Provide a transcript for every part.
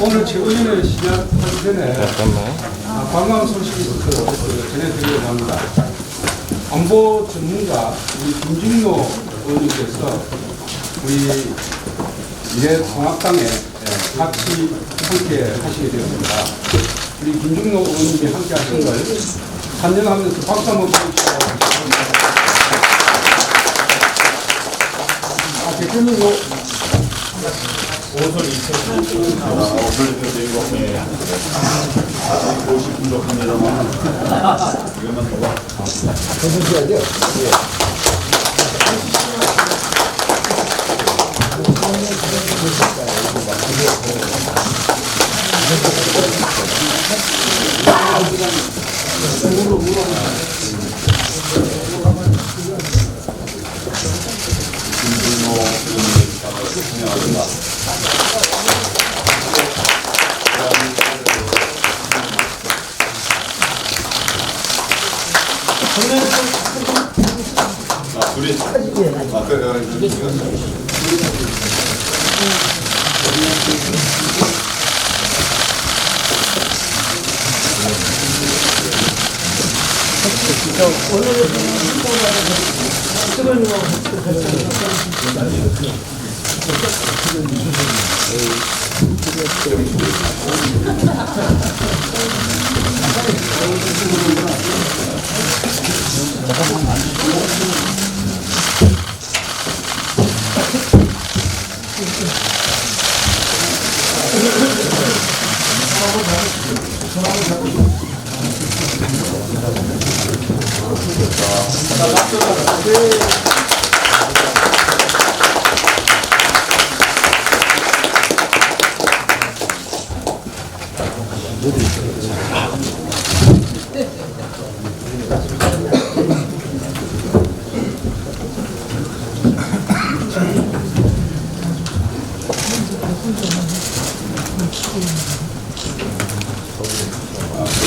오늘 최고위원회 시작하기 전에 관광 소식이 있어서 전해드리려고 합니다. 안보 전문가 우리 김중로 의원님께서 우리 미래통합당에 같이 함께 하시게 되었습니다. 우리 김중로 의원님이 함께 하신 걸 환영하면서 박수 한번 부르시죠. 대표님도 옷을 입혀서 주인공이 아직 옷이 부족합니다만 이것만 더 봐. 해주셔야 돼요.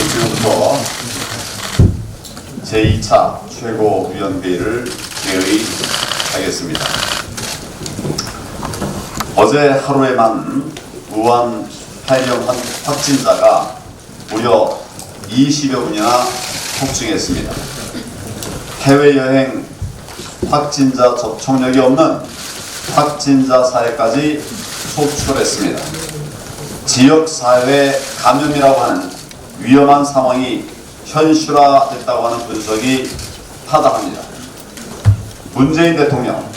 지금부터 제2차 최고위원회의를 개의하겠습니다. 어제 하루에만 우한 발병 확진자가 무려 20여 분이나 폭증했습니다. 해외여행 확진자 접촉력이 없는 확진자 사례까지 속출했습니다. 지역사회 감염이라고 하는 위험한 상황이 현실화됐다고 하는 분석이 타당합니다. 문재인 대통령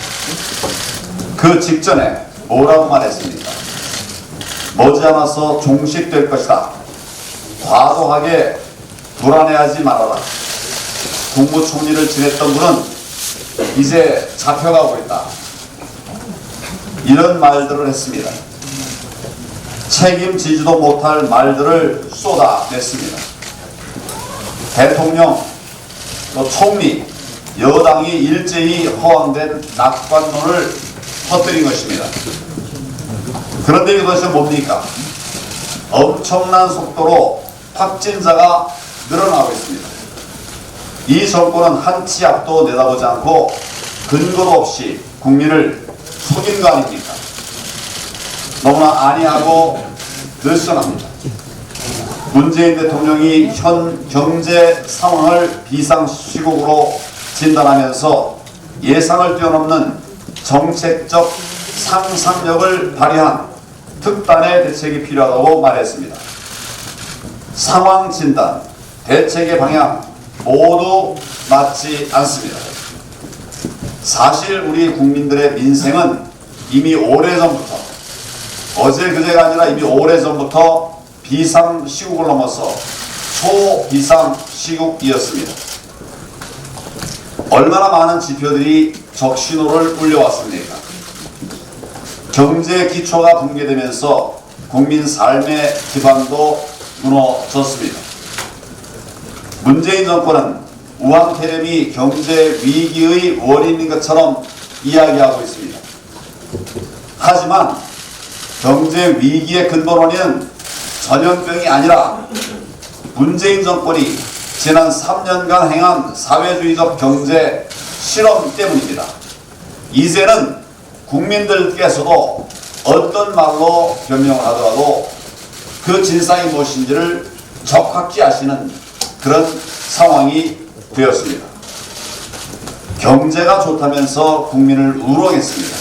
그 직전에 뭐라고 말했습니까? 머지않아서 종식될 것이다. 과도하게 불안해하지 말아라. 국무총리를 지냈던 분은 이제 잡혀가고 있다. 이런 말들을 했습니다. 책임지지도 못할 말들을 쏟아냈습니다. 대통령, 또 총리, 여당이 일제히 허황된 낙관론을 퍼뜨린 것입니다. 그런데 이것이 뭡니까? 엄청난 속도로 확진자가 늘어나고 있습니다. 이 정권은 한치 앞도 내다보지 않고 근거도 없이 국민을 속인 거 아닙니까? 너무나 안이하고 느슨합니다. 문재인 대통령이 현 경제 상황을 비상시국으로 진단하면서 예상을 뛰어넘는 정책적 상상력을 발휘한 특단의 대책이 필요하다고 말했습니다. 상황 진단, 대책의 방향 모두 맞지 않습니다. 사실 우리 국민들의 민생은 이미 오래전부터, 어제 그제가 아니라 이미 오래전부터 비상시국을 넘어서 초비상시국이었습니다. 얼마나 많은 지표들이 적신호를 울려왔습니까? 경제 기초가 붕괴되면서 국민 삶의 기반도 무너졌습니다. 문재인 정권은 우한 폐렴이 경제 위기의 원인인 것처럼 이야기하고 있습니다. 하지만 경제 위기의 근본 원인은 전염병이 아니라 문재인 정권이 지난 3년간 행한 사회주의적 경제 실험 때문입니다. 이제는 국민들께서도 어떤 말로 변명을 하더라도 그 진상이 무엇인지를 정확히 아시는 그런 상황이 되었습니다. 경제가 좋다면서 국민을 우롱했습니다.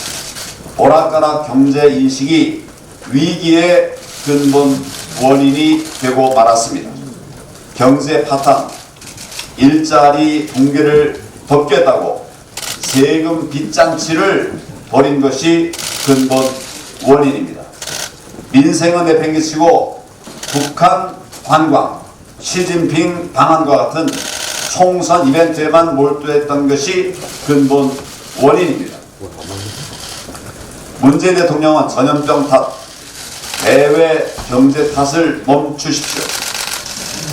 오락가락 경제 인식이 위기의 근본 원인이 되고 말았습니다. 경제 파탄, 일자리 붕괴를 덮겠다고 세금 빚장치를 벌인 것이 근본 원인입니다. 민생은 내팽개치고 북한 관광, 시진핑 방한과 같은 총선 이벤트에만 몰두했던 것이 근본 원인입니다. 문재인 대통령은 전염병 탓, 대외 경제 탓을 멈추십시오.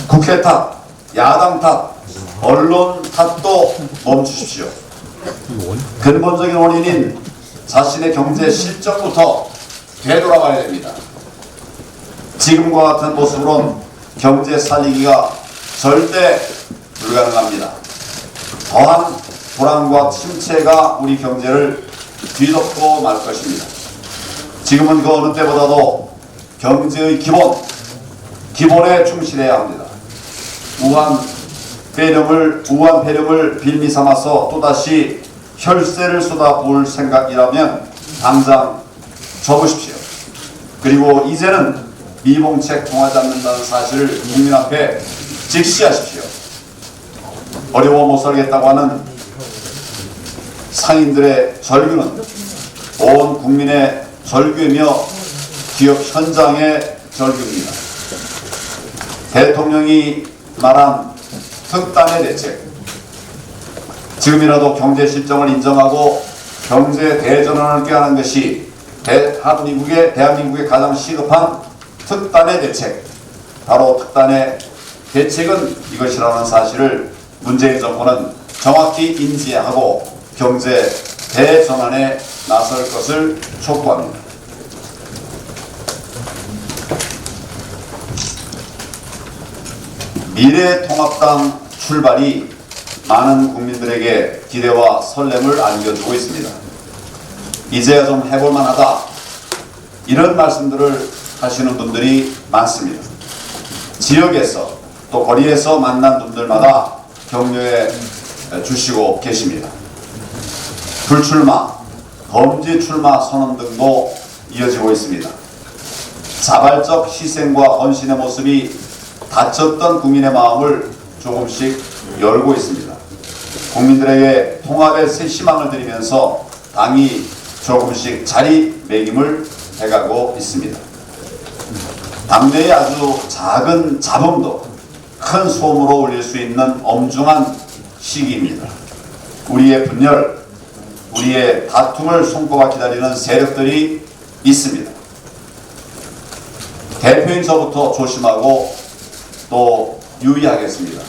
국회 탓, 야당 탓, 언론 탓도 멈추십시오. 근본적인 원인인 자신의 경제 실정부터 되돌아가야 됩니다. 지금과 같은 모습으론 경제 살리기가 절대 불가능합니다. 더한 불안과 침체가 우리 경제를 뒤덮고 말 것입니다. 지금은 그 어느 때보다도 경제의 기본에 충실해야 합니다. 우한 폐렴을 빌미 삼아서 또다시 혈세를 쏟아부을 생각이라면 당장 접으십시오. 그리고 이제는 미봉책 통하지 않는다는 사실을 국민 앞에 직시하십시오. 어려워 못 살겠다고 하는 상인들의 절규는 온 국민의 절규이며 기업 현장의 절규입니다. 대통령이 말한 특단의 대책, 지금이라도 경제 실정을 인정하고 경제 대전환을 꾀하는 것이 대한민국의 가장 시급한 특단의 대책, 바로 특단의 대책은 이것이라는 사실을 문재인 정부는 정확히 인지하고 경제 대전환에 나설 것을 촉구합니다. 미래통합당 출발이 많은 국민들에게 기대와 설렘을 안겨주고 있습니다. 이제야 좀 해볼만 하다, 이런 말씀들을 하시는 분들이 많습니다. 지역에서 또 거리에서 만난 분들마다 격려해 주시고 계십니다. 불출마, 범지 출마 선언 등도 이어지고 있습니다. 자발적 희생과 헌신의 모습이 다쳤던 국민의 마음을 조금씩 열고 있습니다. 국민들에게 통합의 새 희망을 드리면서 당이 조금씩 자리매김을 해가고 있습니다. 당내의 아주 작은 잡음도 큰 소음으로 울릴 수 있는 엄중한 시기입니다. 우리의 분열, 우리의 다툼을 손꼽아 기다리는 세력들이 있습니다. 대표인 저부터 조심하고 또 유의하겠습니다.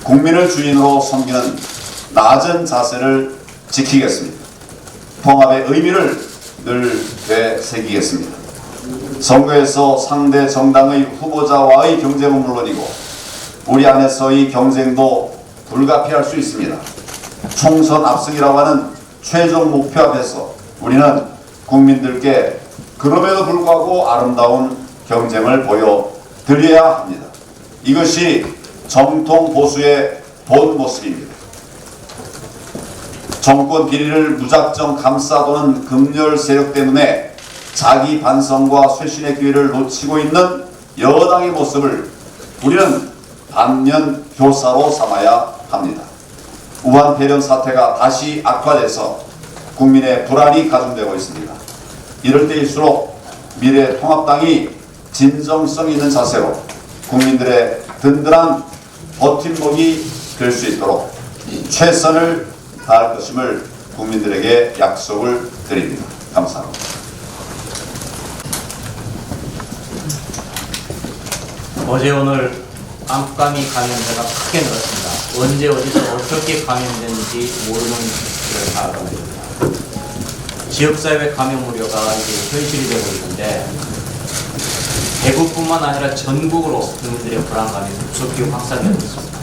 국민을 주인으로 섬기는 낮은 자세를 지키겠습니다. 통합의 의미를 늘 되새기겠습니다. 선거에서 상대 정당의 후보자와의 경쟁은 물론이고 우리 안에서의 경쟁도 불가피할 수 있습니다. 총선 압승이라고 하는 최종 목표 앞에서 우리는 국민들께 그럼에도 불구하고 아름다운 경쟁을 보여드려야 합니다. 이것이 정통 보수의 본 모습입니다. 정권 비리를 무작정 감싸도는 극렬 세력 때문에 자기 반성과 쇄신의 기회를 놓치고 있는 여당의 모습을 우리는 반면 교사로 삼아야 합니다. 우한 폐렴 사태가 다시 악화돼서 국민의 불안이 가중되고 있습니다. 이럴 때일수록 미래통합당이 진정성 있는 자세로 국민들의 든든한 버팀목이 될 수 있도록 최선을 다할 것임을 국민들에게 약속을 드립니다. 감사합니다. 어제 오늘 암감기 감염자가 크게 늘었습니다. 언제 어디서 어떻게 감염됐는지 모르는 것을 파악하게 됩니다. 지역사회 감염 우려가 이제 현실이 되고 있는데 대구뿐만 아니라 전국으로 국민들의 불안감이 급속히 확산되고 있습니다.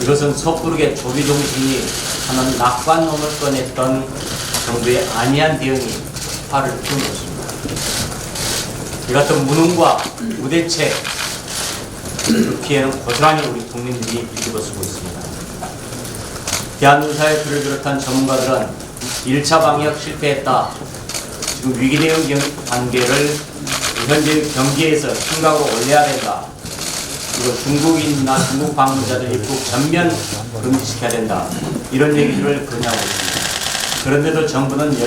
이것은 섣부르게 조비정신이 하는 낙관론을 꺼냈던 정부의 안이한 대응이 화를 피운 것입니다. 이 같은 무능과 무대책 그 피해는 고스란히 우리 국민들이 뒤집어쓰고 있습니다. 대한의사의 그를 비롯한 전문가들은 1차 방역 실패했다. 지금 위기 대응 단계를 현재 경기에서 심각으로 올려야 된다. 그리고 중국인이나 중국 방문자들 입국 전면 금지시켜야 된다. 이런 얘기를 권유하고 있습니다. 그런데도 정부는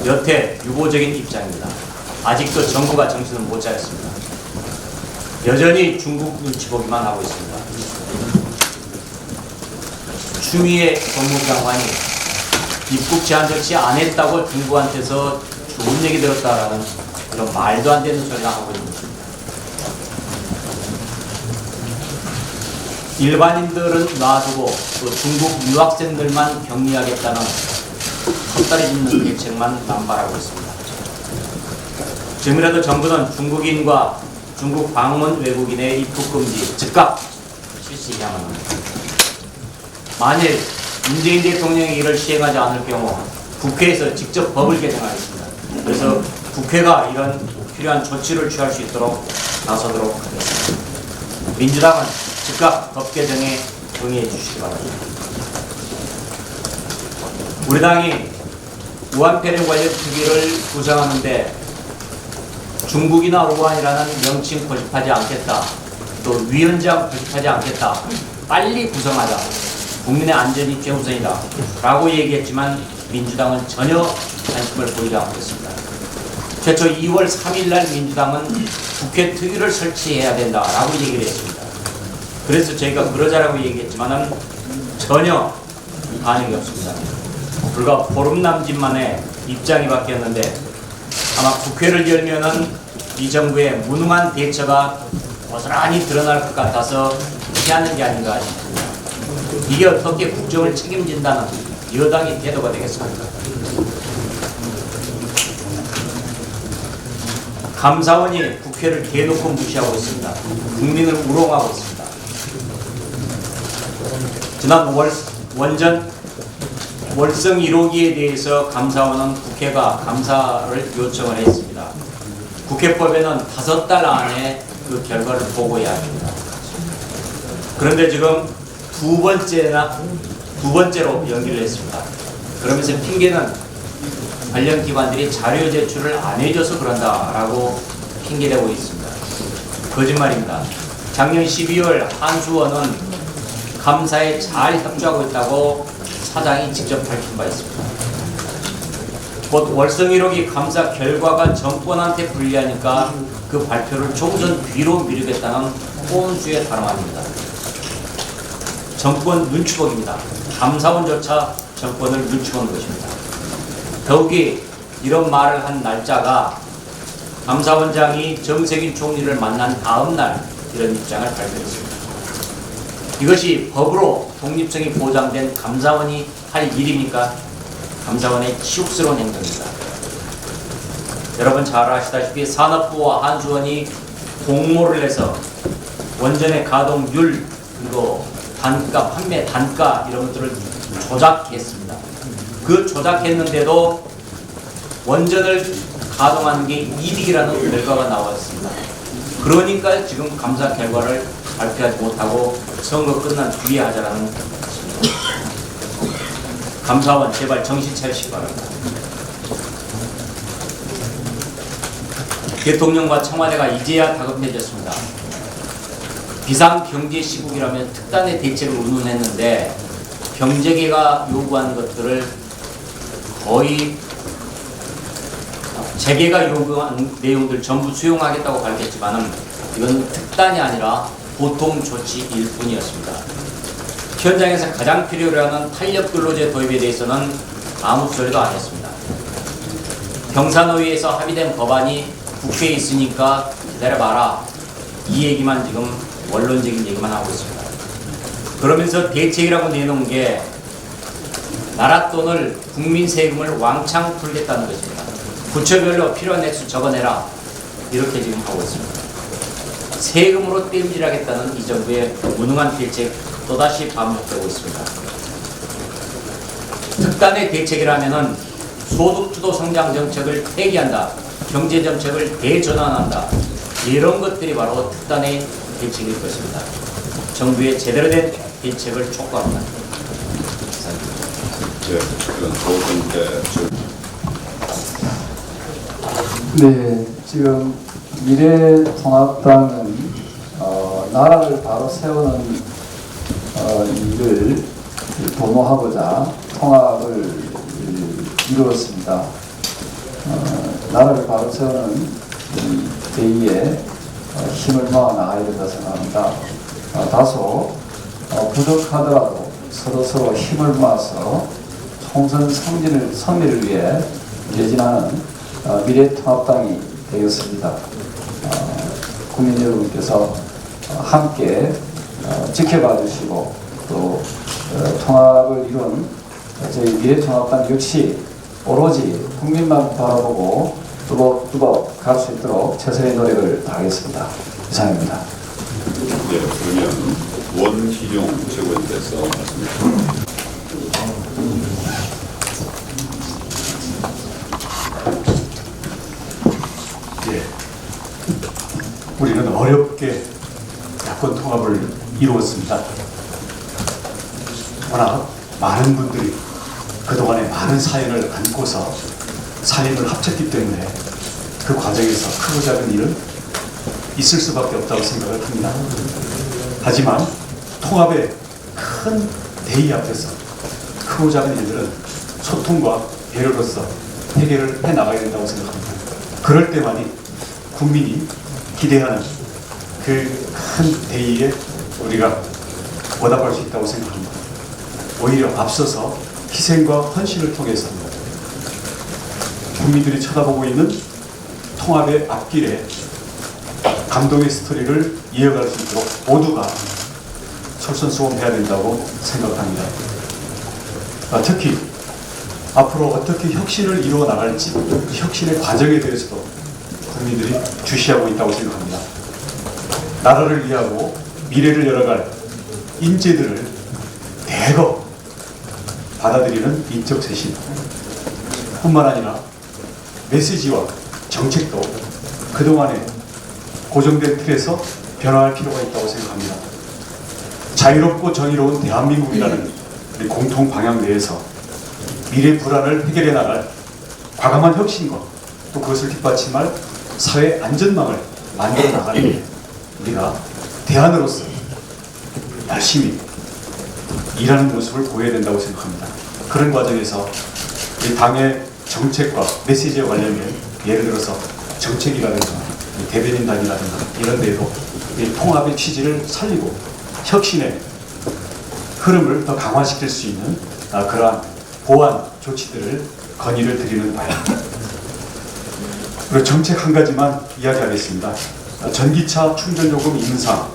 여태 유보적인 입장입니다. 아직도 정부가 정신을 못 차렸습니다. 여전히 중국 눈치 보기만 하고 있습니다. 추미애 법무부 장관이 입국 제한 조치 안 했다고 중국한테서 좋은 얘기 들었다라는 그런 말도 안 되는 소리를 하고 있는 것입니다. 일반인들은 놔두고 또 중국 유학생들만 격리하겠다는 헛다리 짚는 대책만 남발하고 있습니다. 지금이라도 정부는 중국인과 중국 방문 외국인의 입국 금지 즉각 실시해야만 합니다. 만일 문재인 대통령이 이를 시행하지 않을 경우 국회에서 직접 법을 개정하겠습니다. 그래서 국회가 이런 필요한 조치를 취할 수 있도록 나서도록 하겠습니다. 민주당은 즉각 법 개정에 동의해 주시기 바랍니다. 우리 당이 우한폐렴 관련 특위를 구성하는데 중국이나 우한이라는 명칭 고집하지 않겠다. 또 위원장 고집하지 않겠다. 빨리 구성하자. 국민의 안전이 최우선이다. 라고 얘기했지만 민주당은 전혀 관심을 보이지 않고 있습니다. 최초 2월 3일 날 민주당은 국회 특위를 설치해야 된다라고 얘기를 했습니다. 그래서 저희가 그러자라고 얘기했지만은 전혀 반응이 없습니다. 불과 보름 남짓 만에 입장이 바뀌었는데 아마 국회를 열면은 이 정부의 무능한 대처가 고스란히 드러날 것 같아서 피하는 게 아닌가 싶습니다. 이게 어떻게 국정을 책임진다는 여당의 태도가 되겠습니까? 감사원이 국회를 대놓고 무시하고 있습니다. 국민을 우롱하고 있습니다. 지난 월성 1호기에 대해서 감사원은 국회가 감사를 요청을 했습니다. 국회법에는 5달 안에 그 결과를 보고해야 합니다. 그런데 지금 두 번째로 연기를 했습니다. 그러면서 핑계는 관련 기관들이 자료 제출을 안 해줘서 그런다라고 핑계대고 있습니다. 거짓말입니다. 작년 12월 한수원은 감사에 잘 협조하고 있다고 사장이 직접 밝힌 바 있습니다. 곧 월성 1호기 감사 결과가 정권한테 불리하니까 그 발표를 조금 뒤로 미루겠다는 혼수의 발언입니다. 정권 눈치보기입니다. 감사원조차 정권을 눈치보는 것입니다. 더욱이 이런 말을 한 날짜가 감사원장이 정세균 총리를 만난 다음 날 이런 입장을 발표했습니다. 이것이 법으로 독립성이 보장된 감사원이 할 일입니까? 감사원의 치욕스러운 행동입니다. 여러분 잘 아시다시피 산업부와 한수원이 공모를 해서 원전의 가동률 그리고 단가, 판매 단가 이런 것들을 조작했습니다. 그 조작했는데도 원전을 가동하는 게 이득이라는 결과가 나왔습니다. 그러니까 지금 감사 결과를 발표하지 못하고 선거 끝난 뒤에 하자라는 것입니다. 감사원 제발 정신 차리시기 바랍니다. 대통령과 청와대가 이제야 다급해졌습니다. 비상경제시국이라면 특단의 대책을 운운했는데 경제계가 요구하는 것들을 거의 재계가 요구하는 내용들 전부 수용하겠다고 밝혔지만은 이건 특단이 아니라 보통 조치일 뿐이었습니다. 현장에서 가장 필요로 하는 탄력근로제 도입에 대해서는 아무 소리도 안 했습니다. 경사노위에서 합의된 법안이 국회에 있으니까 기다려봐라. 이 얘기만 지금 원론적인 얘기만 하고 있습니다. 그러면서 대책이라고 내놓은 게 나라 돈을 국민 세금을 왕창 풀겠다는 것입니다. 부처별로 필요한 액수 적어내라 이렇게 지금 하고 있습니다. 세금으로 땜질하겠다는 이 정부의 무능한 대책 또다시 반복되고 있습니다. 특단의 대책이라면은 소득주도 성장 정책을 폐기한다, 경제 정책을 대전환한다, 이런 것들이 바로 특단의 대책일 것입니다. 정부의 제대로 된 대책을 촉구합니다. 네, 지금 미래통합당은 나라를 바로 세우는 일을 도모하고자 통합을 이루었습니다. 나라를 바로 세우는 이 대의에 힘을 모아 나가야 된다 생각합니다. 다소 부족하더라도 서로 힘을 모아서 총선 승리를 위해 개진하는 미래통합당이 되었습니다. 국민 여러분께서 함께 지켜봐 주시고 또 통합을 이룬 저희 미래통합당 역시 오로지 국민만 바라보고 뚜벅뚜벅 갈 수 있도록 최선의 노력을 다하겠습니다. 이상입니다. 네, 그러면 원희룡 최고위원께서 말씀해 주십니다. 예, 우리는 어렵게 야권 통합을 이루었습니다. 워낙 많은 분들이 그동안에 많은 사연을 안고서 사연을 합쳤기 때문에 그 과정에서 크고 작은 일은 있을 수밖에 없다고 생각을 합니다. 하지만 통합의 큰 대의 앞에서 크고 작은 일들은 소통과 배려로서 해결을 해나가야 된다고 생각합니다. 그럴 때만이 국민이 기대하는 그 큰 대의에 우리가 보답할 수 있다고 생각합니다. 오히려 앞서서 희생과 헌신을 통해서 국민들이 쳐다보고 있는 통합의 앞길에 감동의 스토리를 이어갈 수 있도록 모두가 솔선수범해야 된다고 생각합니다. 특히 앞으로 어떻게 혁신을 이루어 나갈지 혁신의 과정에 대해서도 국민들이 주시하고 있다고 생각합니다. 나라를 위하고 미래를 열어갈 인재들을 대거 받아들이는 인적 쇄신 뿐만 아니라 메시지와 정책도 그동안에 고정된 틀에서 변화할 필요가 있다고 생각합니다. 자유롭고 정의로운 대한민국이라는 우리 공통 방향 내에서 미래 불안을 해결해 나갈 과감한 혁신과 또 그것을 뒷받침할 사회 안전망을 만들어 나가는 데 우리가 대안으로서 열심히 일하는 모습을 보여야 된다고 생각합니다. 그런 과정에서 이 당의 정책과 메시지와 관련된 예를 들어서 정책이라든가 대변인단이라든가 이런 데에도 이 통합의 취지를 살리고 혁신의 흐름을 더 강화시킬 수 있는 그러한 보완 조치들을 건의를 드리는 바입니다. 그리고 정책 한 가지만 이야기하겠습니다. 전기차 충전요금 인상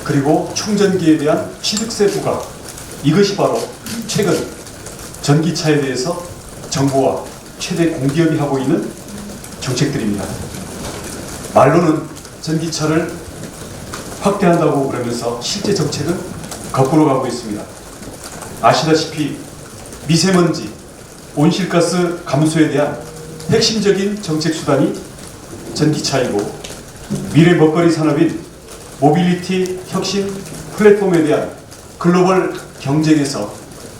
그리고 충전기에 대한 취득세 부과 이것이 바로 최근 전기차에 대해서 정부와 최대 공기업이 하고 있는 정책들입니다. 말로는 전기차를 확대한다고 그러면서 실제 정책은 거꾸로 가고 있습니다. 아시다시피 미세먼지, 온실가스 감소에 대한 핵심적인 정책 수단이 전기차이고 미래 먹거리 산업인 모빌리티 혁신 플랫폼에 대한 글로벌 경쟁에서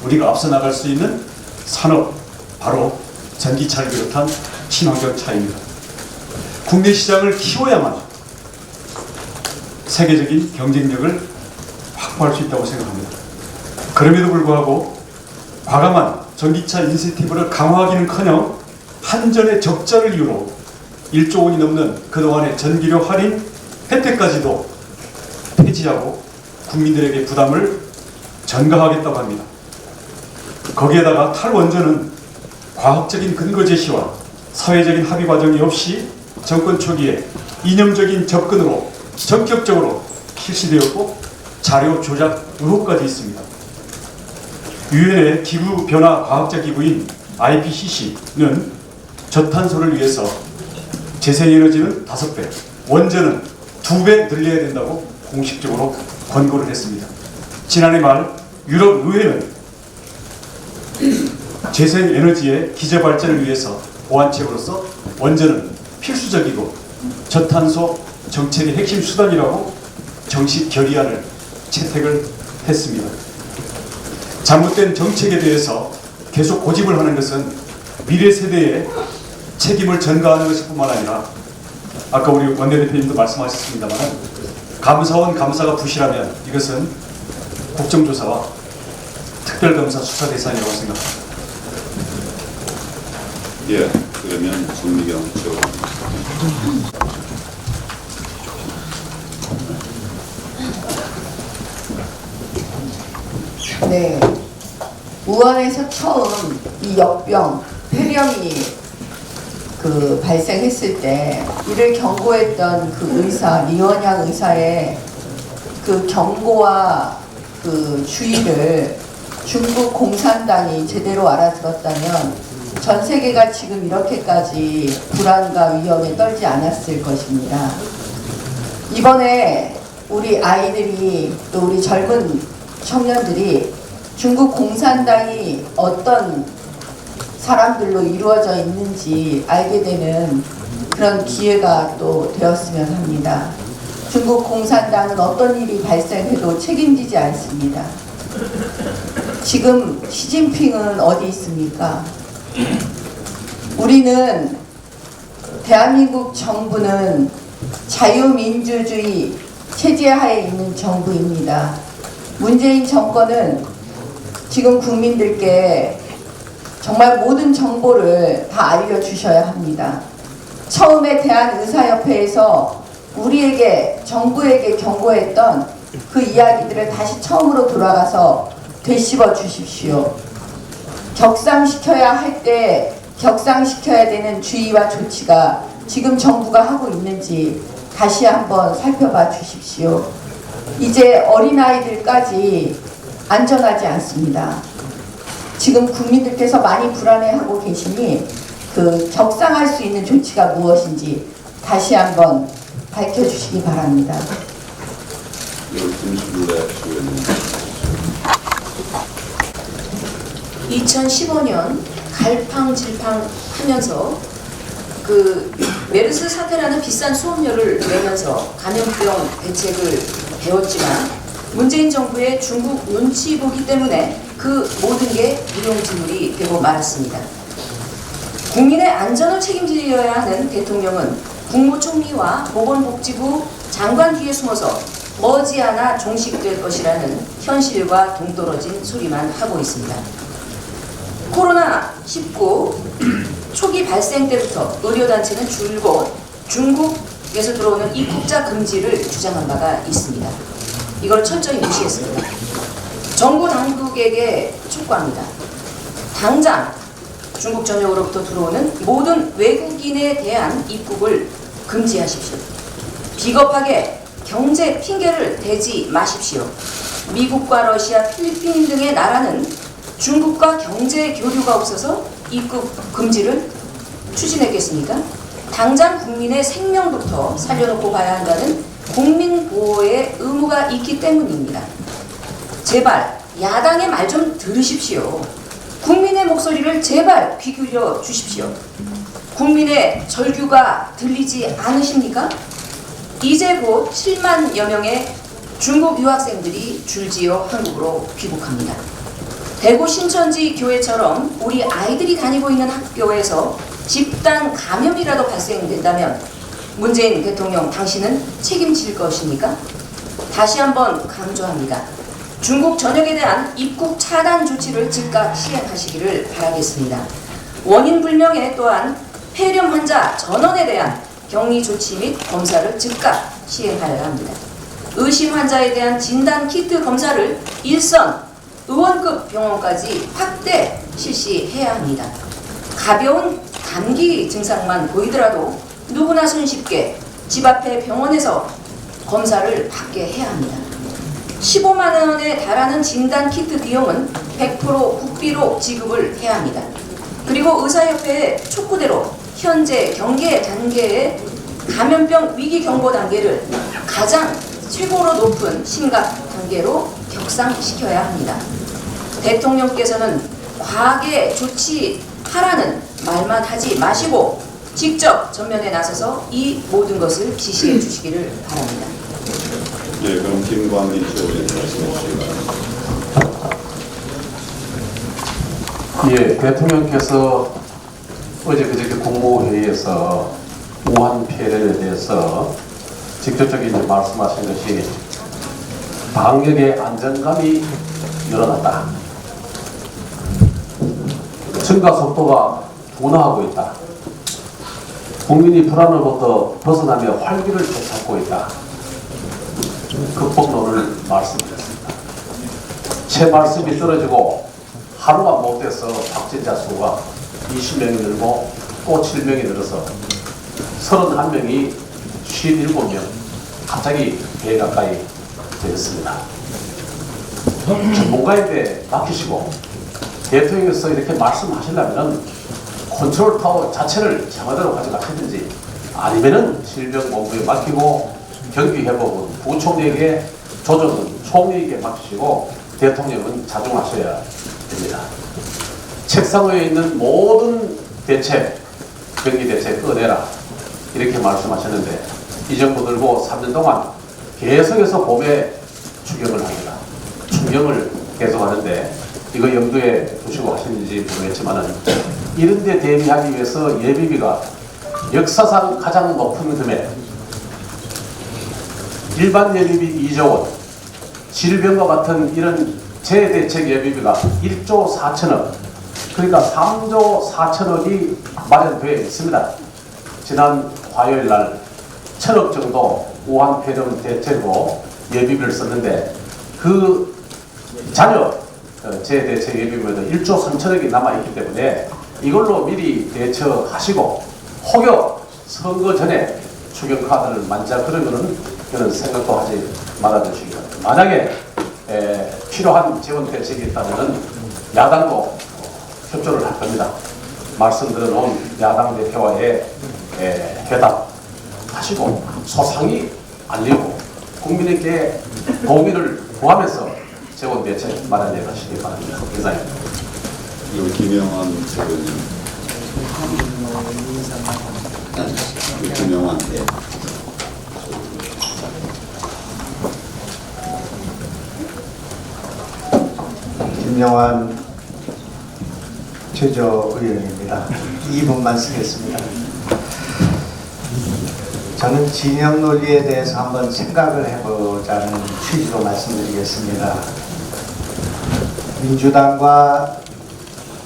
우리가 앞서 나갈 수 있는 산업 바로 전기차를 비롯한 친환경 차입니다. 국내 시장을 키워야만 세계적인 경쟁력을 확보할 수 있다고 생각합니다. 그럼에도 불구하고 과감한 전기차 인센티브를 강화하기는커녕 한전의 적자를 이유로 1조 원이 넘는 그동안의 전기료 할인 혜택까지도 폐지하고 국민들에게 부담을 전가하겠다고 합니다. 거기에다가 탈원전은 과학적인 근거 제시와 사회적인 합의 과정이 없이 정권 초기에 이념적인 접근으로 전격적으로 실시되었고 자료 조작 의혹까지 있습니다. 유엔의 기후 변화 과학자 기구인 IPCC는 저탄소를 위해서 재생에너지는 5배, 원전은 2배 늘려야 된다고 공식적으로 권고를 했습니다. 지난해 말 유럽 의회는 재생에너지의 기저 발전을 위해서 보완책으로서 원전은 필수적이고 저탄소 정책의 핵심 수단이라고 정식 결의안을 채택을 했습니다. 잘못된 정책에 대해서 계속 고집을 하는 것은 미래 세대의 책임을 전가하는 것일 뿐만 아니라 아까 우리 원내대표님도 말씀하셨습니다만 감사원 감사가 부실하면 이것은 국정조사와 특별검사 수사 대상이라고 생각합니다. 예, 그러면 정미경 최고위원. 네, 우한에서 처음 이 역병, 폐렴이 발생했을 때 이를 경고했던 그 의사, 리원양 의사의 그 경고와 그 주의를 중국 공산당이 제대로 알아들었다면 전 세계가 지금 이렇게까지 불안과 위험에 떨지 않았을 것입니다. 이번에 우리 아이들이 또 우리 젊은 청년들이 중국 공산당이 어떤 사람들로 이루어져 있는지 알게 되는 그런 기회가 또 되었으면 합니다. 중국 공산당은 어떤 일이 발생해도 책임지지 않습니다. 지금 시진핑은 어디 있습니까? 우리는 대한민국 정부는 자유민주주의 체제하에 있는 정부입니다. 문재인 정권은 지금 국민들께 정말 모든 정보를 다 알려주셔야 합니다. 처음에 대한의사협회에서 우리에게, 정부에게 경고했던 그 이야기들을 다시 처음으로 돌아가서 되씹어 주십시오. 격상시켜야 할 때 격상시켜야 되는 주의와 조치가 지금 정부가 하고 있는지 다시 한번 살펴봐 주십시오. 이제 어린아이들까지 안전하지 않습니다. 지금 국민들께서 많이 불안해하고 계시니 그 격상할 수 있는 조치가 무엇인지 다시 한번 밝혀주시기 바랍니다. 2015년 갈팡질팡하면서 그 메르스 사태라는 비싼 수업료를 내면서 감염병 대책을 배웠지만 문재인 정부의 중국 눈치 보기 때문에 그 모든 게 무용지물이 되고 말았습니다. 국민의 안전을 책임져야 하는 대통령은 국무총리와 보건복지부 장관 뒤에 숨어서 머지않아 종식될 것이라는 현실과 동떨어진 소리만 하고 있습니다. 코로나19 초기 발생 때부터 의료단체는 줄곧 중국에서 들어오는 입국자 금지를 주장한 바가 있습니다. 이걸 철저히 무시했습니다. 정부 당국에게 촉구합니다. 당장 중국 전역으로부터 들어오는 모든 외국인에 대한 입국을 금지하십시오. 비겁하게 경제 핑계를 대지 마십시오. 미국과 러시아, 필리핀 등의 나라는 중국과 경제 교류가 없어서 입국 금지를 추진했겠습니까? 당장 국민의 생명부터 살려놓고 봐야 한다는 국민 보호의 의무가 있기 때문입니다. 제발 야당의 말 좀 들으십시오. 국민의 목소리를 제발 귀 기울여 주십시오. 국민의 절규가 들리지 않으십니까? 이제 곧 7만여 명의 중국 유학생들이 줄지어 한국으로 귀국합니다. 대구 신천지 교회처럼 우리 아이들이 다니고 있는 학교에서 집단 감염이라도 발생된다면 문재인 대통령 당신은 책임질 것입니까? 다시 한번 강조합니다. 중국 전역에 대한 입국 차단 조치를 즉각 시행하시기를 바라겠습니다. 원인 불명의 또한 폐렴 환자 전원에 대한 격리 조치 및 검사를 즉각 시행하여야 합니다. 의심 환자에 대한 진단 키트 검사를 일선 의원급 병원까지 확대 실시해야 합니다. 가벼운 감기 증상만 보이더라도 누구나 손쉽게 집 앞에 병원에서 검사를 받게 해야 합니다. 15만 원에 달하는 진단 키트 비용은 100% 국비로 지급을 해야 합니다. 그리고 의사협회의 촉구대로 현재 경계 단계의 감염병 위기 경보 단계를 가장 최고로 높은 심각 단계로 격상시켜야 합니다. 대통령께서는 과하게 조치하라는 말만 하지 마시고 직접 전면에 나서서 이 모든 것을 지시해 주시기를 바랍니다. 예, 그럼 김광민 최고위원 말씀해 주시기 바랍니다. 예, 대통령께서 어제 그저께 국무회의에서 우한 폐렴에 대해서 직접적인 말씀하신 것이 방역의 안정감이 늘어났다. 증가 속도가 둔화하고 있다. 국민이 불안으로부터 벗어나며 활기를 되찾고 있다. 극복론을 말씀드렸습니다. 제 말씀이 떨어지고 하루가 못 돼서 확진자 수가 20명이 늘고 또 7명이 늘어서 31명이 57명, 갑자기 100 가까이 되었습니다. 전문가에게 맡기시고 대통령께서 이렇게 말씀하시려면 컨트롤 타워 자체를 청와대로 가져가시든지 아니면은 질병본부에 맡기고 경기 회복은 부총리에게, 조정은 총리에게 맡기시고 대통령은 자중하셔야 됩니다. 책상 위에 있는 모든 대책, 경기 대책 꺼내라 이렇게 말씀하셨는데 이 정부 들고 3년 동안 계속해서 봄에 추경을 합니다. 추경을 계속하는데 이거 염두에 두시고 하시는지 모르겠지만은 이런 데 대비하기 위해서 예비비가 역사상 가장 높은 금액, 일반 예비비 2조 원, 질병과 같은 이런 재대책 예비비가 1조 4천억, 그러니까 3조 4천억이 마련되어 있습니다. 지난 화요일 날 1,000억 정도 우한 폐렴 대책으로 예비비를 썼는데 그 잔여 재대책 예비비에도 1조 3천억이 남아있기 때문에 이걸로 미리 대처하시고 혹여 선거 전에 추경카드를 만지자 그러면은 그런 생각도 하지 말아주시기 바랍니다. 만약에 필요한 재원 대책이 있다면은 야당도 협조를 할 겁니다. 말씀드려놓은 야당 대표와의 회담하시고 소상히 알리고 국민에게 동의를 구하면서 재원 대책 마련해 가시기 바랍니다. 이상입니다. 그리고 김영환 최고위원. 김영환. 예. 김영환 최저의원입니다. 2분만 쓰겠습니다. 저는 진영 논리에 대해서 한번 생각을 해보자는 취지로 말씀드리겠습니다. 민주당과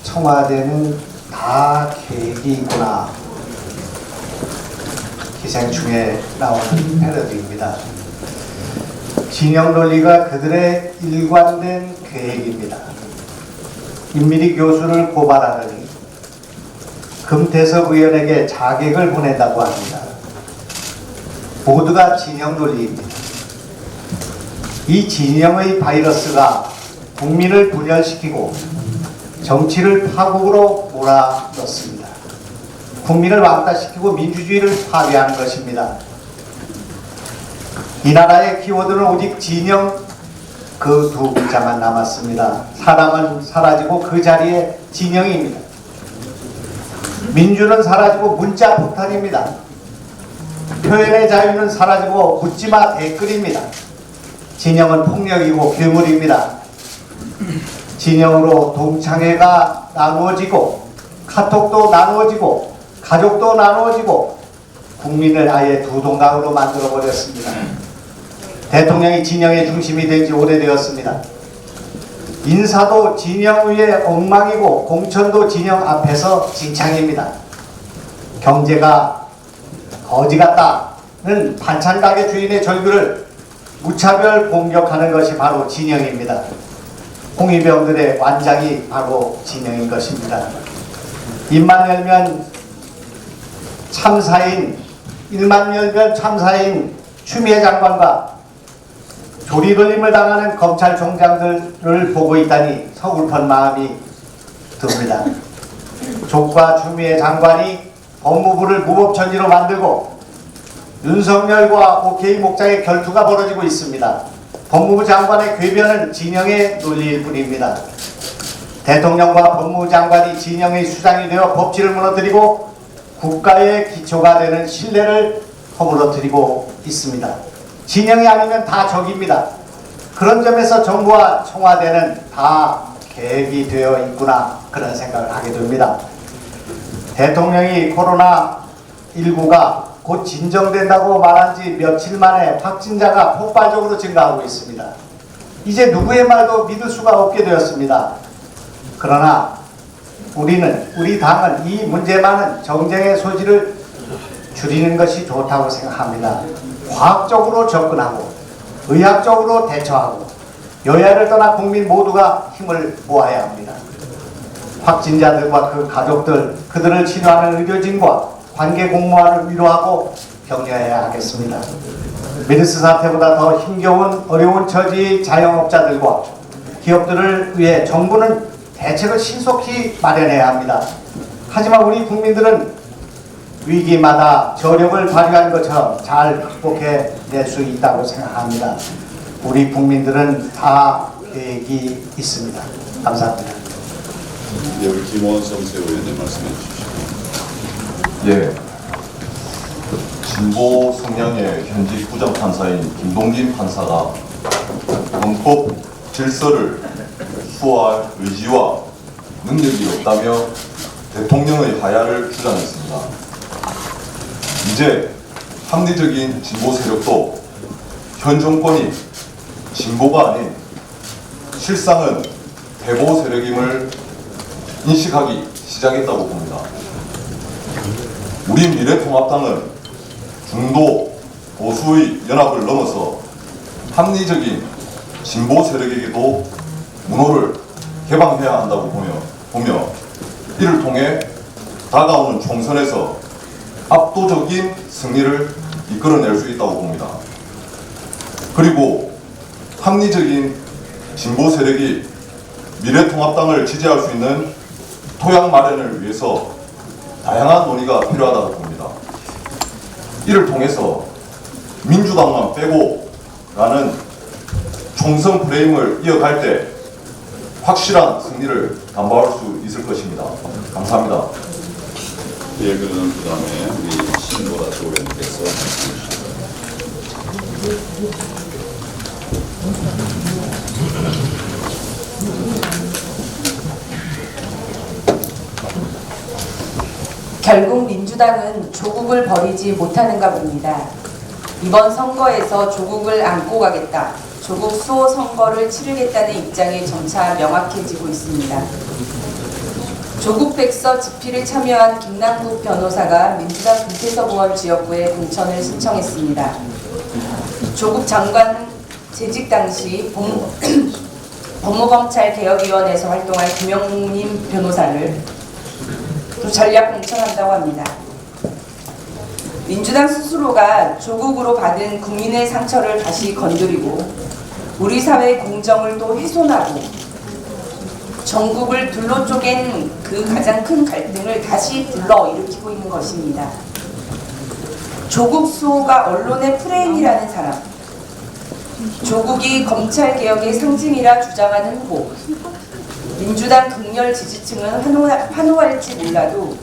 청와대는 다 계획이 있구나. 기생충에 나오는 패러디입니다. 진영 논리가 그들의 일관된 계획입니다. 임미리 교수를 고발하더니 금태섭 의원에게 자객을 보낸다고 합니다. 모두가 진영 논리입니다. 이 진영의 바이러스가 국민을 분열시키고 정치를 파국으로 몰아넣습니다. 국민을 왕따시키고 민주주의를 파괴하는 것입니다. 이 나라의 키워드는 오직 진영 그 두 글자만 남았습니다. 사람은 사라지고 그 자리에 진영입니다. 민주는 사라지고 문자 폭탄입니다. 표현의 자유는 사라지고 묻지마 댓글입니다. 진영은 폭력이고 괴물입니다. 진영으로 동창회가 나누어지고 카톡도 나누어지고 가족도 나누어지고 국민을 아예 두 동강으로 만들어버렸습니다. 대통령이 진영의 중심이 된 지 오래되었습니다. 인사도 진영 위에 엉망이고 공천도 진영 앞에서 진창입니다. 경제가 거지 같다는 반찬가게 주인의 절규를 무차별 공격하는 것이 바로 진영입니다. 홍위병들의 완장이 바로 진영인 것입니다. 입만 열면 참사인, 일만 열면 참사인 추미애 장관과 조리돌림을 당하는 검찰총장들을 보고 있다니 서글픈 마음이 듭니다. 족과 추미애 장관이 법무부를 무법천지로 만들고 윤석열과 OK 목장의 결투가 벌어지고 있습니다. 법무부 장관의 궤변은 진영의 논리일 뿐입니다. 대통령과 법무부 장관이 진영의 수장이 되어 법치를 무너뜨리고 국가의 기초가 되는 신뢰를 허물어뜨리고 있습니다. 진영이 아니면 다 적입니다. 그런 점에서 정부와 청와대는 다 계획이 되어 있구나 그런 생각을 하게 됩니다. 대통령이 코로나19가 곧 진정된다고 말한 지 며칠 만에 확진자가 폭발적으로 증가하고 있습니다. 이제 누구의 말도 믿을 수가 없게 되었습니다. 그러나 우리 당은 이 문제만은 정쟁의 소지를 줄이는 것이 좋다고 생각합니다. 과학적으로 접근하고 의학적으로 대처하고 여야를 떠나 국민 모두가 힘을 모아야 합니다. 확진자들과 그 가족들, 그들을 치료하는 의료진과 관계 공무원을 위로하고 격려해야 하겠습니다. 메르스 사태보다 더 힘겨운 어려운 처지의 자영업자들과 기업들을 위해 정부는 대책을 신속히 마련해야 합니다. 하지만 우리 국민들은 위기마다 저력을 발휘한 것처럼 잘 극복해낼 수 있다고 생각합니다. 우리 국민들은 다 계획이 있습니다. 감사합니다. 네, 우리 김원성 최고위원님 말씀해 주십시오. 예. 진보 성향의 현직 부장판사인 김동진 판사가 헌법 질서를 수호할 의지와 능력이 없다며 대통령의 하야를 주장했습니다. 이제 합리적인 진보 세력도 현 정권이 진보가 아닌 실상은 대보 세력임을 인식하기 시작했다고 봅니다. 우리 미래통합당은 중도 보수의 연합을 넘어서 합리적인 진보 세력에게도 문호를 개방해야 한다고 보며 이를 통해 다가오는 총선에서 압도적인 승리를 이끌어낼 수 있다고 봅니다. 그리고 합리적인 진보 세력이 미래통합당을 지지할 수 있는 토양 마련을 위해서 다양한 논의가 필요하다고 봅니다. 이를 통해서 민주당만 빼고 라는 총선 프레임을 이어갈 때 확실한 승리를 담보할 수 있을 것입니다. 감사합니다. 예, 그러면 그 다음에 우리 신보라 최고위원님께서 말씀해 주십시오. 결국 민주당은 조국을 버리지 못하는가 봅니다. 이번 선거에서 조국을 안고 가겠다, 조국 수호 선거를 치르겠다는 입장이 점차 명확해지고 있습니다. 조국 백서 집필에 참여한 김남국 변호사가 민주당 금태섭 의원 지역구에 공천을 신청했습니다. 조국 장관 재직 당시 법무검찰개혁위원회에서 활동할 김영림 변호사를 또 전략 공천한다고 합니다. 민주당 스스로가 조국으로 받은 국민의 상처를 다시 건드리고 우리 사회의 공정을 또 훼손하고 전국을 둘로 쪼갠 그 가장 큰 갈등을 다시 불러일으키고 있는 것입니다. 조국 수호가 언론의 프레임이라는 사람, 조국이 검찰개혁의 상징이라 주장하는 후보, 민주당 극렬 지지층은 환호할지 몰라도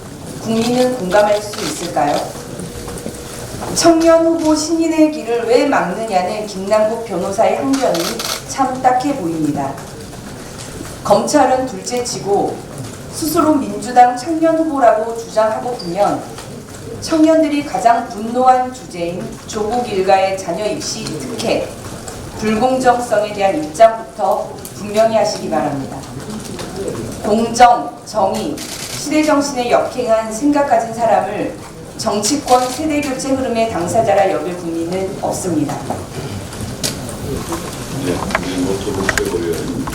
국민은 공감할 수 있을까요? 청년 후보 신인의 길을 왜 막느냐는 김남국 변호사의 항변이 참 딱해 보입니다. 검찰은 둘째치고 스스로 민주당 청년 후보라고 주장하고 보면 청년들이 가장 분노한 주제인 조국 일가의 자녀 입시 특혜, 불공정성에 대한 입장부터 분명히 하시기 바랍니다. 공정, 정의, 시대정신에 역행한 생각 가진 사람을 정치권 세대교체 흐름의 당사자라 여길 국민은 없습니다. 예, 우리 노트북 최고위원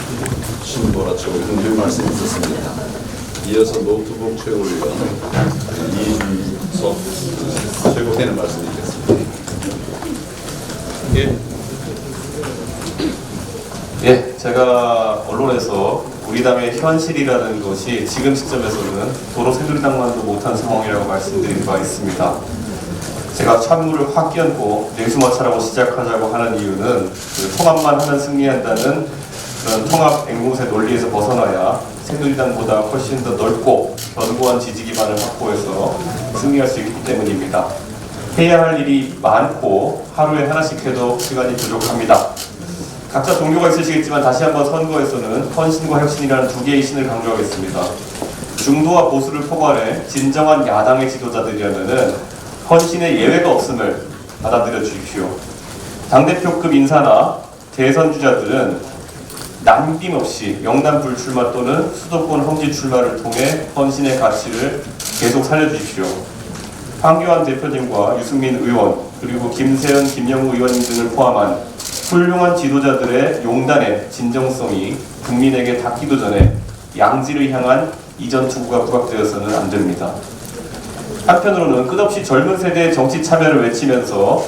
신보라 최고위원 말씀 있었습니다. 이어서 노트북 최고위원 이준석 최고위원 말씀 드리겠습니다. 예. 제가 언론에서 우리 당의 현실이라는 것이 지금 시점에서는 도로 새누리당만도 못한 상황이라고 말씀드린 바 있습니다. 제가 찬물을 확 끼얹고 냉수마차라고 시작하자고 하는 이유는 그 통합만 하면 승리한다는 그런 통합 앵무새 논리에서 벗어나야 새누리당보다 훨씬 더 넓고 견고한 지지 기반을 확보해서 승리할 수 있기 때문입니다. 해야 할 일이 많고 하루에 하나씩 해도 시간이 부족합니다. 각자 종교가 있으시겠지만 다시 한번 선거에서는 헌신과 혁신이라는 두 개의 신을 강조하겠습니다. 중도와 보수를 포괄해 진정한 야당의 지도자들이라면은 헌신의 예외가 없음을 받아들여 주십시오. 당대표급 인사나 대선 주자들은 남김없이 영남 불출마 또는 수도권 험지 출마를 통해 헌신의 가치를 계속 살려주십시오. 황교안 대표님과 유승민 의원 그리고 김세현, 김영우 의원님 등을 포함한 훌륭한 지도자들의 용단의 진정성이 국민에게 닿기도 전에 양지를 향한 이전 투구가 부각되어서는 안 됩니다. 한편으로는 끝없이 젊은 세대의 정치 참여를 외치면서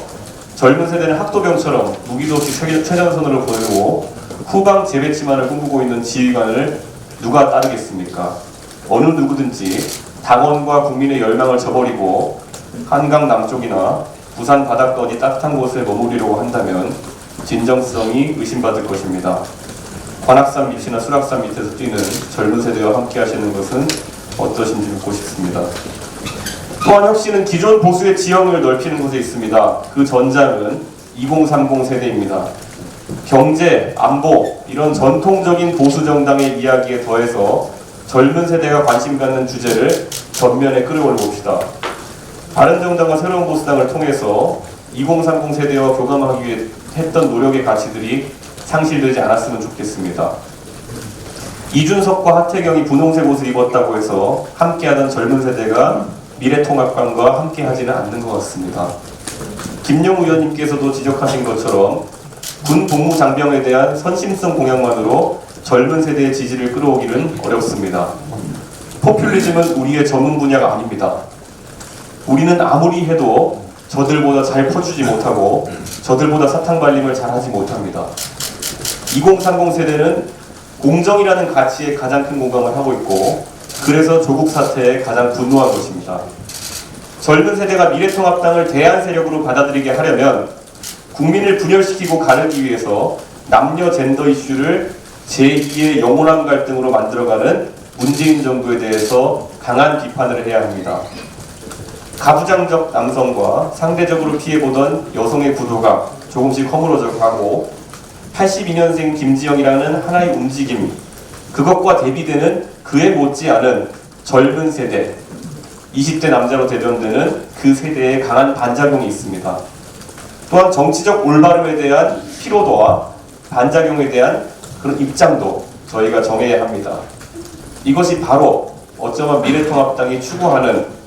젊은 세대는 학도병처럼 무기도 없이 최전선으로 보내고 후방 재배치만을 꿈꾸고 있는 지휘관을 누가 따르겠습니까? 어느 누구든지 당원과 국민의 열망을 저버리고 한강 남쪽이나 부산 바닷가 어디 따뜻한 곳에 머무르려고 한다면 진정성이 의심받을 것입니다. 관악산 밑이나 수락산 밑에서 뛰는 젊은 세대와 함께 하시는 것은 어떠신지 묻고 싶습니다. 또한 혁신은 기존 보수의 지형을 넓히는 곳에 있습니다. 그 전장은 2030 세대입니다. 경제, 안보 이런 전통적인 보수 정당의 이야기에 더해서 젊은 세대가 관심 갖는 주제를 전면에 끌어올려 봅시다. 바른정당과 새로운 보수당을 통해서 2030 세대와 교감하기 위해 했던 노력의 가치들이 상실되지 않았으면 좋겠습니다. 이준석과 하태경이 분홍색 옷을 입었다고 해서 함께하던 젊은 세대가 미래통합당과 함께하지는 않는 것 같습니다. 김영우 의원님께서도 지적하신 것처럼 군 복무장병에 대한 선심성 공약만으로 젊은 세대의 지지를 끌어오기는 어렵습니다. 포퓰리즘은 우리의 전문 분야가 아닙니다. 우리는 아무리 해도 저들보다 잘 퍼주지 못하고 저들보다 사탕 발림을 잘하지 못합니다. 2030 세대는 공정이라는 가치에 가장 큰 공감을 하고 있고 그래서 조국 사태에 가장 분노한 것입니다. 젊은 세대가 미래통합당을 대안 세력으로 받아들이게 하려면 국민을 분열시키고 가르기 위해서 남녀 젠더 이슈를 제2의 영원한 갈등으로 만들어가는 문재인 정부에 대해서 강한 비판을 해야 합니다. 가부장적 남성과 상대적으로 피해보던 여성의 구도가 조금씩 허물어져 가고 82년생 김지영이라는 하나의 움직임, 그것과 대비되는 그에 못지않은 젊은 세대, 20대 남자로 대변되는 그 세대에 강한 반작용이 있습니다. 또한 정치적 올바름에 대한 피로도와 반작용에 대한 그런 입장도 저희가 정해야 합니다. 이것이 바로 어쩌면 미래통합당이 추구하는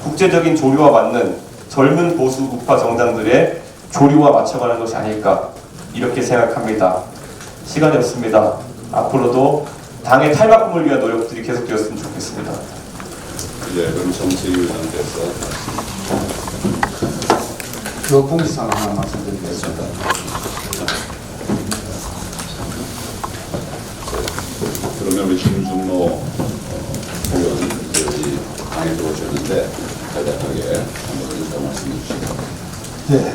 국제적인 조류와 맞는 젊은 보수 우파 정당들의 조류와 맞춰가는 것이 아닐까 이렇게 생각합니다. 시간이 없습니다. 앞으로도 당의 탈바꿈을 위한 노력들이 계속되었으면 좋겠습니다. 네, 그럼 정치위원장께서 공지사항 하나 말씀드리겠습니다. 그러면 우리 김준모 의원들이 강의 들어오셨는데 간략하게 한번 인사 말씀해 주시죠. 네.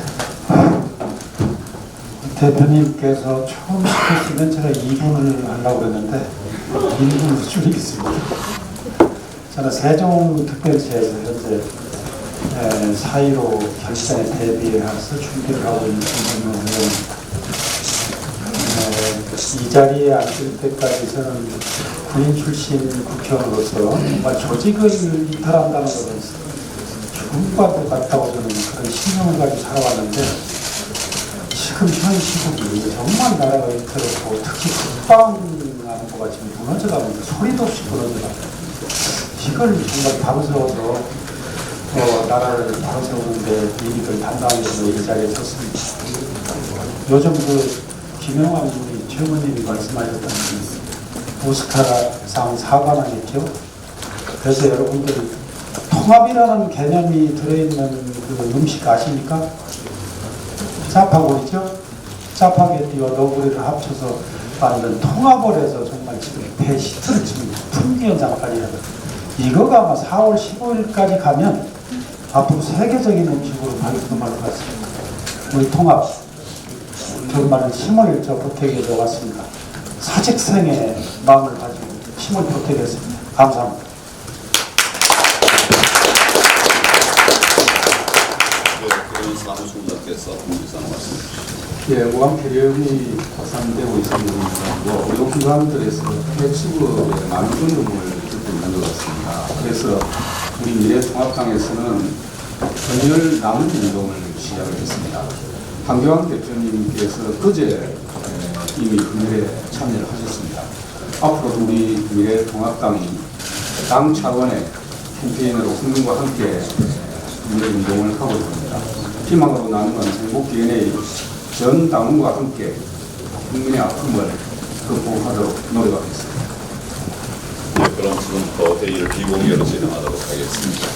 대표님께서 처음 시키시면 제가 2분을 하려고 했는데 1분으로 줄이겠습니다. 저는 세종특별시에서 현재 4.15 결전에 대비해서 준비를 하고 있는 김준모 의원입니다. 이 자리에 앉을 때까지 저는 군인 출신 국회의원으로서 정말 조직을 이탈한다는 것은 죽음과도 같다고 저는 그런 신념을 가지고 살아왔는데 지금 현 시국이 정말 나라가 이탈했고 특히 국방하는 거가 지금 무너져가는데 소리도 없이 무너져가는데 이걸 정말 바로 세워서 나라를 바로 세우는데 이익을 담당해서 이 자리에 섰습니다. 요즘 김영환 우리 최고님이 말씀하셨던 오스카상 사관왕이죠. 그래서 여러분들이 통합이라는 개념이 들어있는 그 음식 아십니까? 사파골이죠. 짜파게티와 너구리를 합쳐서 만든 통합을 해서 정말 지금 대히트를 지금 풍기현상까지 하거든요. 이거가 아마 4월 15일까지 가면 앞으로 세계적인 음식으로 발전할 것 같습니다. 우리 통합 정말 힘을 보태게 되었습니다. 사직생의 마음을 가지고 힘을 보태겠습니다. 감사합니다. 사무총장께서 공지사항 말씀해 주시죠. 예, 우한 폐렴이 확산되고 있습니다. 의료기관들에서 폐치부에 많은 어려움을 겪고 있는 것 같습니다. 그래서 우리 미래통합당에서는 헌혈 나눔 운동을 시작을 했습니다. 한교안 대표님께서 그제 이미 헌혈에 참여를 하셨습니다. 앞으로도 우리 미래통합당이 당 차원의 캠페인으로 국민과 함께 헌혈 운동을 하고 있습니다. 희망으로 나누는 행복DNA 전 당원과 함께 국민의 아픔을 극복하도록 노력하겠습니다. 네, 그럼 지금부터 회의를 비공개로 진행하도록 하겠습니다.